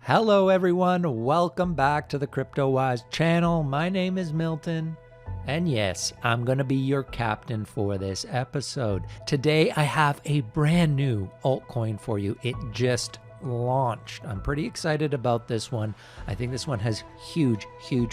Hello everyone, welcome back to the Cryptowise channel. My name is Milton, and yes, I'm gonna be your captain for this episode. Today I have a brand new altcoin for you. It just launched. I'm pretty excited about this one. I think this one has huge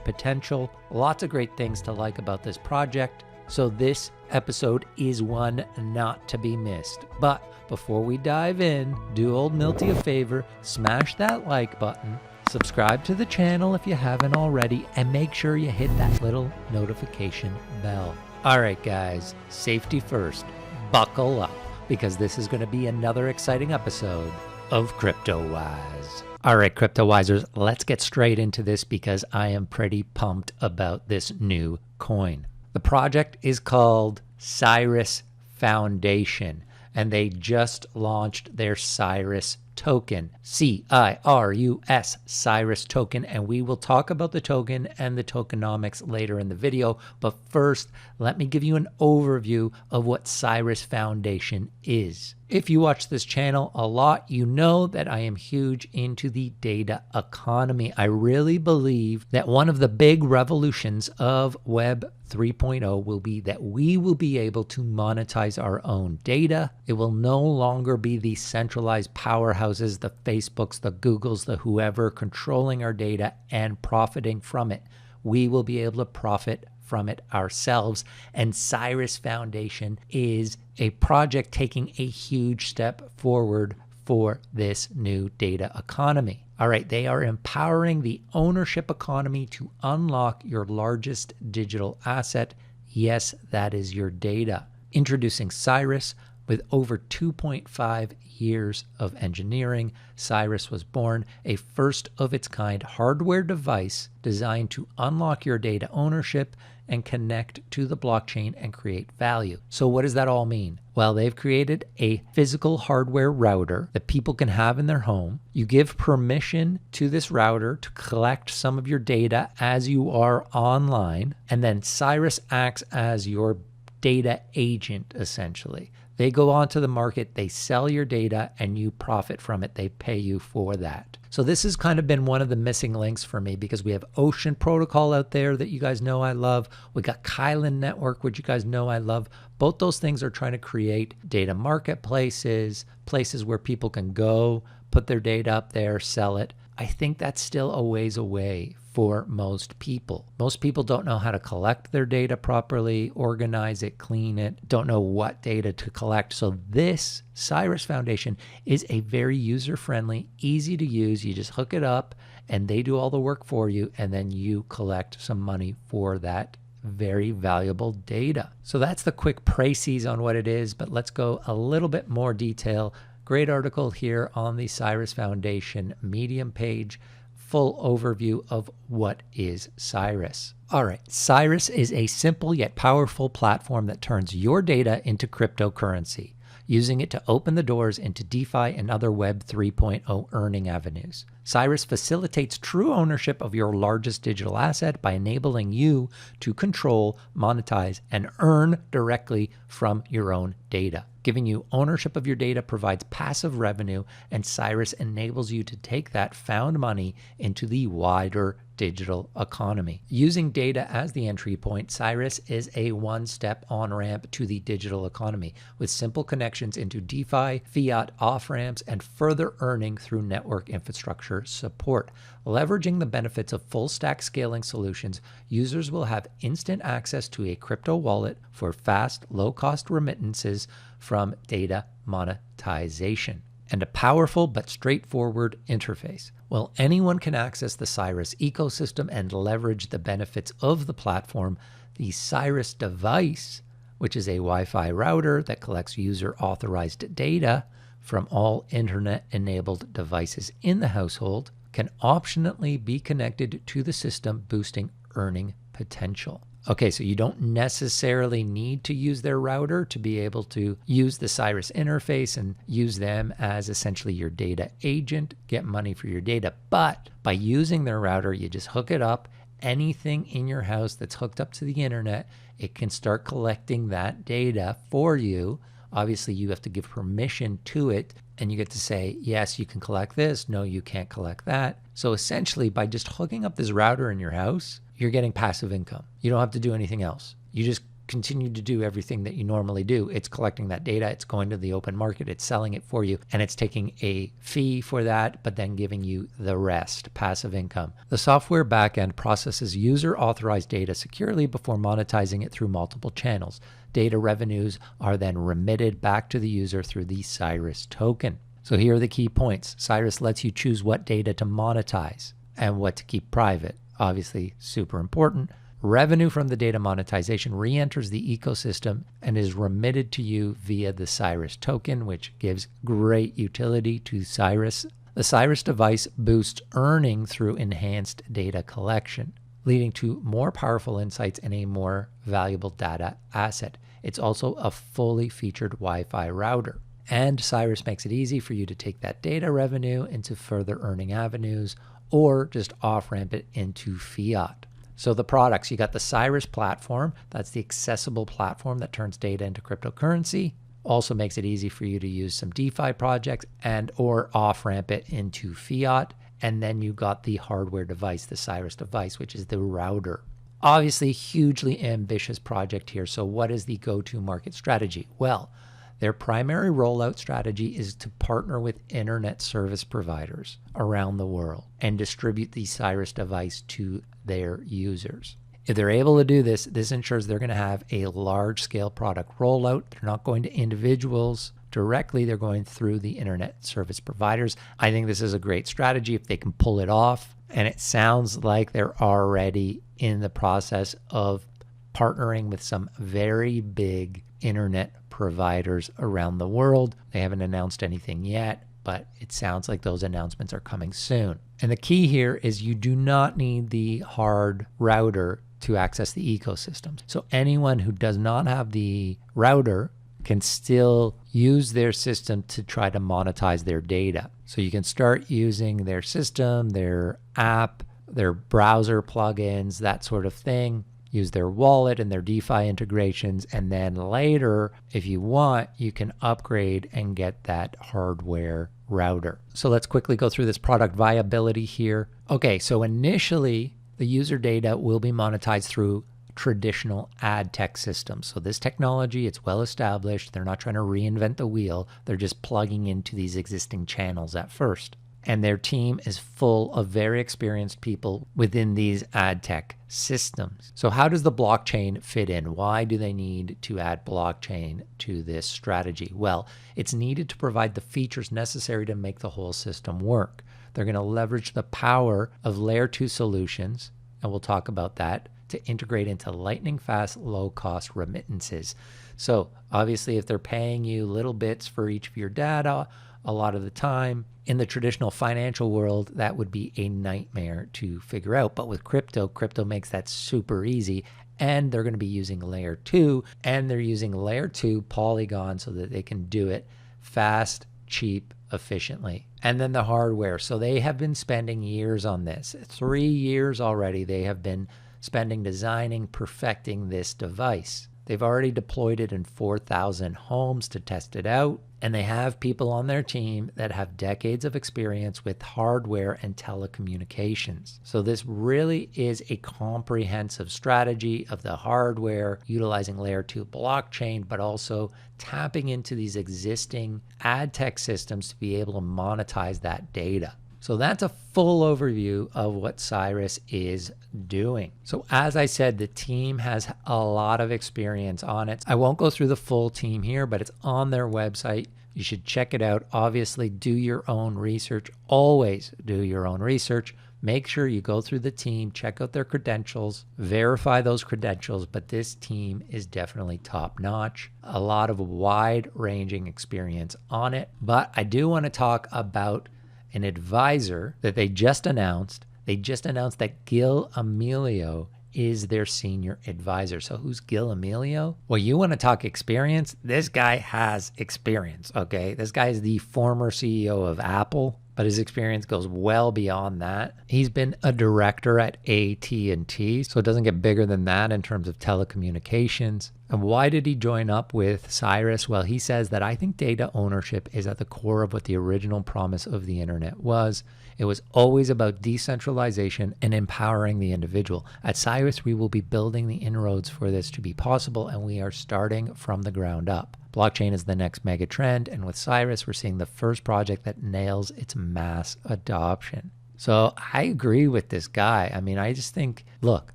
potential. Lots of great things to like about this project. So this episode is one not to be missed. But before we dive in, do old Milty a favor, smash that like button, subscribe to the channel if you haven't already, and make sure you hit that little notification bell. All right, guys, safety first. Buckle up, because this is going to be another exciting episode of Cryptowise. All right, Cryptowisers, let's get straight into this because I am pretty pumped about this new coin. The project is called Cirus Foundation, and they just launched their CIRUS Token, C-I-R-U-S, CIRUS Token, and we will talk about the token and the tokenomics later in the video. But first, let me give you an overview of what CIRUS Foundation is. If you watch this channel a lot, you know that I am huge into the data economy. I really believe that one of the big revolutions of Web 3.0 will be that we will be able to monetize our own data. It will no longer be the centralized powerhouses, the Facebooks, the Googles, the whoever controlling our data and profiting from it. We will be able to profit from it ourselves, and CIRUS Foundation is a project taking a huge step forward for this new data economy. All right, they are empowering the ownership economy to unlock your largest digital asset. Yes, that is your data. Introducing CIRUS. With over 2.5 years of engineering, CIRUS was born, a first-of-its-kind hardware device designed to unlock your data ownership and connect to the blockchain and create value. So what does that all mean? Well, they've created a physical hardware router that people can have in their home. You give permission to this router to collect some of your data as you are online, and then CIRUS acts as your data agent, essentially. They go onto the market, they sell your data, and you profit from it. They pay you for that. So this has kind of been one of the missing links for me because we have Ocean Protocol out there that you guys know I love. We got Kylan Network, which you guys know I love. Both those things are trying to create data marketplaces, places where people can go, put their data up there, sell it. I think that's still a ways away for most people. Most people don't know how to collect their data properly, organize it, clean it, don't know what data to collect. So this CIRUS Foundation is a very user-friendly, easy to use. You just hook it up and they do all the work for you, and then you collect some money for that very valuable data. So that's the quick précis on what it is, but let's go a little bit more detail. Great article here on the CIRUS Foundation Medium page. Full overview of what is CIRUS. All right, CIRUS is a simple yet powerful platform that turns your data into cryptocurrency, using it to open the doors into DeFi and other Web 3.0 earning avenues. CIRUS facilitates true ownership of your largest digital asset by enabling you to control, monetize, and earn directly from your own data. Giving you ownership of your data provides passive revenue, and CIRUS enables you to take that found money into the wider digital economy. Using data as the entry point, CIRUS is a one-step on-ramp to the digital economy with simple connections into DeFi, fiat off-ramps, and further earning through network infrastructure support. Leveraging the benefits of full-stack scaling solutions, users will have instant access to a crypto wallet for fast, low-cost remittances from data monetization, and a powerful but straightforward interface. Well, anyone can access the CIRUS ecosystem and leverage the benefits of the platform. The CIRUS device, which is a Wi-Fi router that collects user-authorized data from all internet-enabled devices in the household, can optionally be connected to the system, boosting earning potential. Okay, so you don't necessarily need to use their router to be able to use the CIRUS interface and use them as essentially your data agent, get money for your data. But by using their router, you just hook it up. Anything in your house that's hooked up to the internet, it can start collecting that data for you Obviously, you have to give permission to it, and you get to say, yes, you can collect this. No, you can't collect that. So essentially, by just hooking up this router in your house, you're getting passive income. You don't have to do anything else. You just continue to do everything that you normally do. It's collecting that data, it's going to the open market, it's selling it for you, and it's taking a fee for that, but then giving you the rest, passive income. The software backend processes user authorized data securely before monetizing it through multiple channels. Data revenues are then remitted back to the user through the CIRUS token. So here are the key points. CIRUS lets you choose what data to monetize and what to keep private. Obviously, super important. Revenue from the data monetization re-enters the ecosystem and is remitted to you via the CIRUS token, which gives great utility to CIRUS. The CIRUS device boosts earning through enhanced data collection, leading to more powerful insights and a more valuable data asset. It's also a fully featured Wi-Fi router. And CIRUS makes it easy for you to take that data revenue into further earning avenues or just off-ramp it into fiat. So the products, you got the CIRUS platform. That's the accessible platform that turns data into cryptocurrency. Also makes it easy for you to use some DeFi projects and or off-ramp it into fiat. And then you got the hardware device, the CIRUS device, which is the router. Obviously, hugely ambitious project here. So what is the go-to market strategy? Well, their primary rollout strategy is to partner with internet service providers around the world and distribute the CIRUS device to their users. If they're able to do this, this ensures they're going to have a large-scale product rollout. They're not going to individuals directly. They're going through the internet service providers. I think this is a great strategy if they can pull it off. And it sounds like they're already in the process of partnering with some very big internet providers around the world. They haven't announced anything yet, but it sounds like those announcements are coming soon. And the key here is you do not need the hard router to access the ecosystem. So anyone who does not have the router can still use their system to try to monetize their data. So you can start using their system, their app, their browser plugins, that sort of thing. Use their wallet and their DeFi integrations. And then later, if you want, you can upgrade and get that hardware router. So let's quickly go through this product viability here. Okay, so initially, the user data will be monetized through traditional ad tech systems. So this technology, it's well established. They're not trying to reinvent the wheel. They're just plugging into these existing channels at first. And their team is full of very experienced people within these ad tech systems. So how does the blockchain fit in? Why do they need to add blockchain to this strategy? Well, it's needed to provide the features necessary to make the whole system work. They're going to leverage the power of layer 2 solutions, and we'll talk about that, to integrate into lightning fast, low cost remittances. So obviously, if they're paying you little bits for each of your data, a lot of the time, in the traditional financial world, that would be a nightmare to figure out. But with crypto makes that super easy. And they're going to be using layer 2, and they're using layer 2 Polygon so that they can do it fast, cheap, efficiently. And then the hardware. So they have been spending years on this. 3 years already they have been spending designing, perfecting this device. They've already deployed it in 4,000 homes to test it out. And they have people on their team that have decades of experience with hardware and telecommunications. So this really is a comprehensive strategy of the hardware, utilizing layer 2 blockchain, but also tapping into these existing ad tech systems to be able to monetize that data. So that's a full overview of what CIRUS is doing. So as I said, the team has a lot of experience on it. I won't go through the full team here, but it's on their website. You should check it out. Obviously, do your own research. Always do your own research. Make sure you go through the team, check out their credentials, verify those credentials, but this team is definitely top notch. A lot of wide-ranging experience on it. But I do want to talk about an advisor that they just announced. They just announced that Gil Amelio is their senior advisor. So who's Gil Amelio? Well, you want to talk experience? This guy has experience, okay? This guy is the former CEO of Apple, but his experience goes well beyond that. He's been a director at AT&T, so it doesn't get bigger than that in terms of telecommunications. And why did he join up with Cirus? Well, he says that I think data ownership is at the core of what the original promise of the internet was. It was always about decentralization and empowering the individual. At Cirus, we will be building the inroads for this to be possible, and we are starting from the ground up. Blockchain is the next mega trend, and with Cirus, we're seeing the first project that nails its mass adoption. So I agree with this guy. I mean, I just think, look,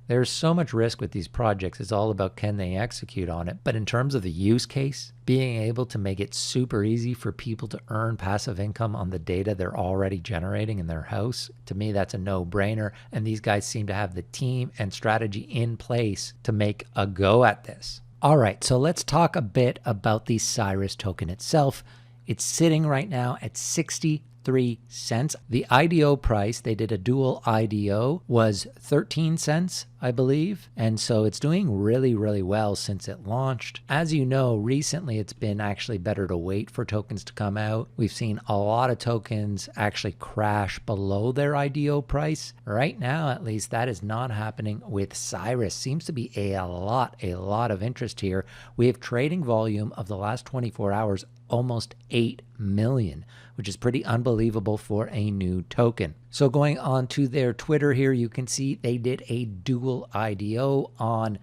there's so much risk with these projects. It's all about can they execute on it. But in terms of the use case, being able to make it super easy for people to earn passive income on the data they're already generating in their house, to me, that's a no-brainer. And these guys seem to have the team and strategy in place to make a go at this. All right, so let's talk a bit about the CIRUS token itself. It's sitting right now at 63 cents. The IDO price, they did a dual IDO, was 13 cents, I believe. And so it's doing really, really well since it launched. As you know, recently it's been actually better to wait for tokens to come out. We've seen a lot of tokens actually crash below their IDO price. Right now, at least, that is not happening with Cirus. Seems to be a lot of interest here. We have trading volume of the last 24 hours, almost 8 million, which is pretty unbelievable for a new token. So going on to their Twitter here, you can see they did a dual IDO on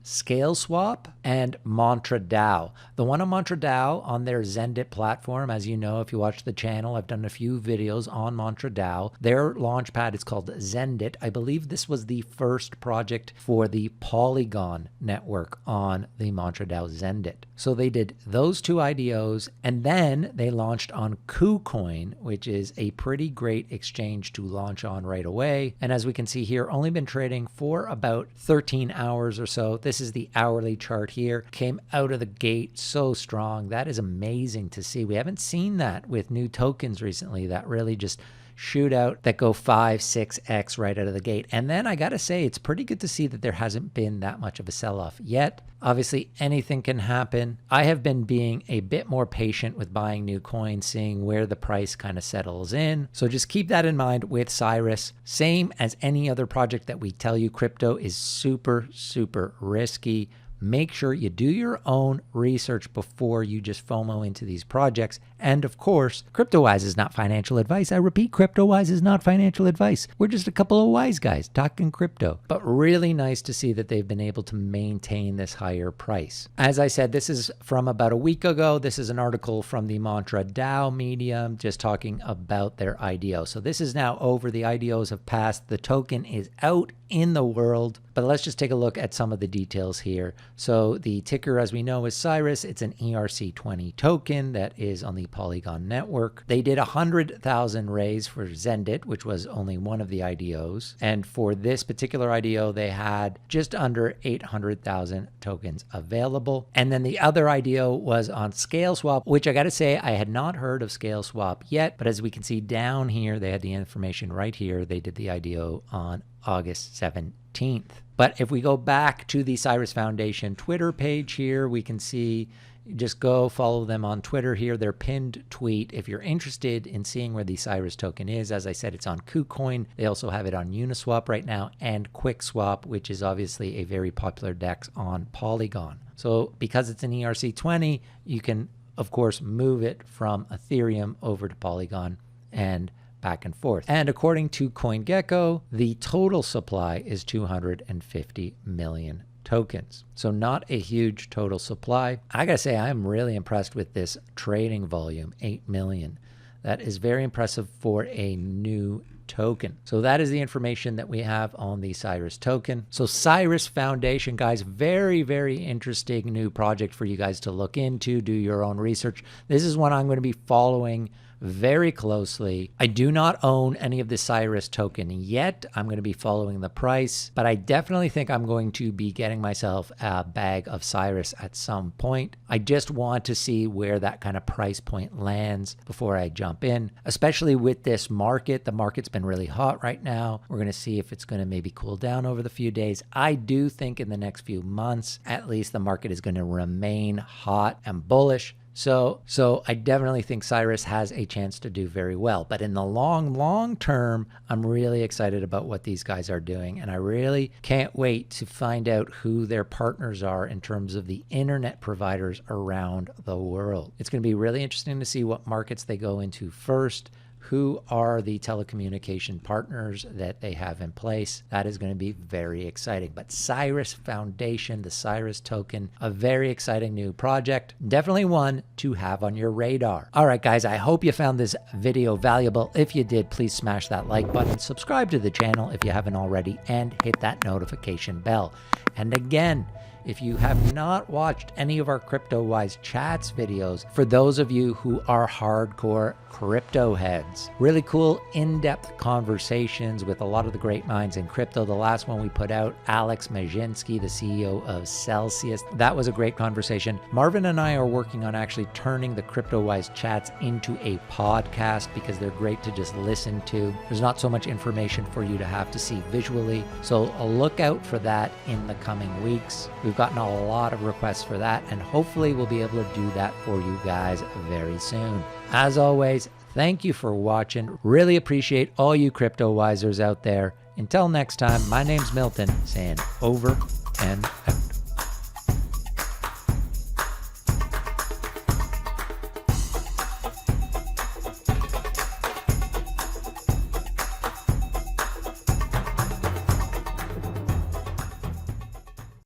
ScaleSwap and MantraDAO. The one on MantraDAO on their Zendit platform, as you know, if you watch the channel, I've done a few videos on MantraDAO. Their launchpad is called Zendit. I believe this was the first project for the Polygon network on the MantraDAO Zendit. So they did those two IDOs, and then they launched on KuCoin, which is a pretty great exchange to launch on right away. And as we can see here, only been trading for about 13 hours or so. This is the hourly chart here. Came out of the gate so strong. That is amazing to see. We haven't seen that with new tokens recently that really just shoot out, that go 5-6x right out of the gate. And then I gotta say, it's pretty good to see that there hasn't been that much of a sell-off yet. Obviously, anything can happen. I have been being a bit more patient with buying new coins, seeing where the price kind of settles in. So just keep that in mind with Cirus. Same as any other project that we tell you, crypto is super, super risky. Make sure you do your own research before you just FOMO into these projects. And of course, Cryptowise is not financial advice. I repeat, Cryptowise is not financial advice. We're just a couple of wise guys talking crypto. But really nice to see that they've been able to maintain this higher price. As I said, this is from about a week ago. This is an article from the MantraDAO medium just talking about their IDO. So this is now over. The IDOs have passed. The token is out in the world. But let's just take a look at some of the details here. So the ticker, as we know, is CIRUS. It's an ERC20 token that is on the Polygon network. They did 100,000 raise for Zendit, which was only one of the IDOs. And for this particular IDO, they had just under 800,000 tokens available. And then the other IDO was on ScaleSwap, which I got to say, I had not heard of ScaleSwap yet. But as we can see down here, they had the information right here. They did the IDO on August 17th. But if we go back to the Cirus Foundation Twitter page here, we can see, just go follow them on Twitter here, their pinned tweet. If you're interested in seeing where the Cirus token is, as I said, it's on KuCoin. They also have it on Uniswap right now and QuickSwap, which is obviously a very popular DEX on Polygon. So because it's an ERC20, you can, of course, move it from Ethereum over to Polygon and back and forth. And according to CoinGecko, the total supply is 250 million tokens. So not a huge total supply. I gotta say, I'm really impressed with this trading volume, 8 million. That is very impressive for a new token. So that is the information that we have on the CIRUS token. So Cirus Foundation, guys, very, very interesting new project for you guys to look into, do your own research. This is one I'm going to be following very closely. I do not own any of the CIRUS token yet. I'm going to be following the price, but I definitely think I'm going to be getting myself a bag of CIRUS at some point. I just want to see where that kind of price point lands before I jump in, especially with this market. The market's been really hot right now. We're going to see if it's going to maybe cool down over the few days. I do think in the next few months, at least, the market is going to remain hot and bullish. So I definitely think Cirus has a chance to do very well. But in the long term, I'm really excited about what these guys are doing. And I really can't wait to find out who their partners are in terms of the internet providers around the world. It's going to be really interesting to see what markets they go into first. Who are the telecommunication partners that they have in place? That is going to be very exciting. But Cirus Foundation, the Cirus Token, a very exciting new project. Definitely one to have on your radar. All right, guys, I hope you found this video valuable. If you did, please smash that like button, subscribe to the channel if you haven't already, and hit that notification bell. And again, if you have not watched any of our Cryptowise chats videos, for those of you who are hardcore crypto heads, really cool in-depth conversations with a lot of the great minds in crypto. The last one we put out, Alex Majinski, the CEO of Celsius, that was a great conversation. Marvin and I are working on actually turning the Cryptowise chats into a podcast because they're great to just listen to. There's not so much information for you to have to see visually. So look out for that in the coming weeks. We've gotten a lot of requests for that, and hopefully we'll be able to do that for you guys very soon. As always, thank you for watching. Really appreciate all you Cryptowisers out there. Until next time, my name's Milton, saying over and out.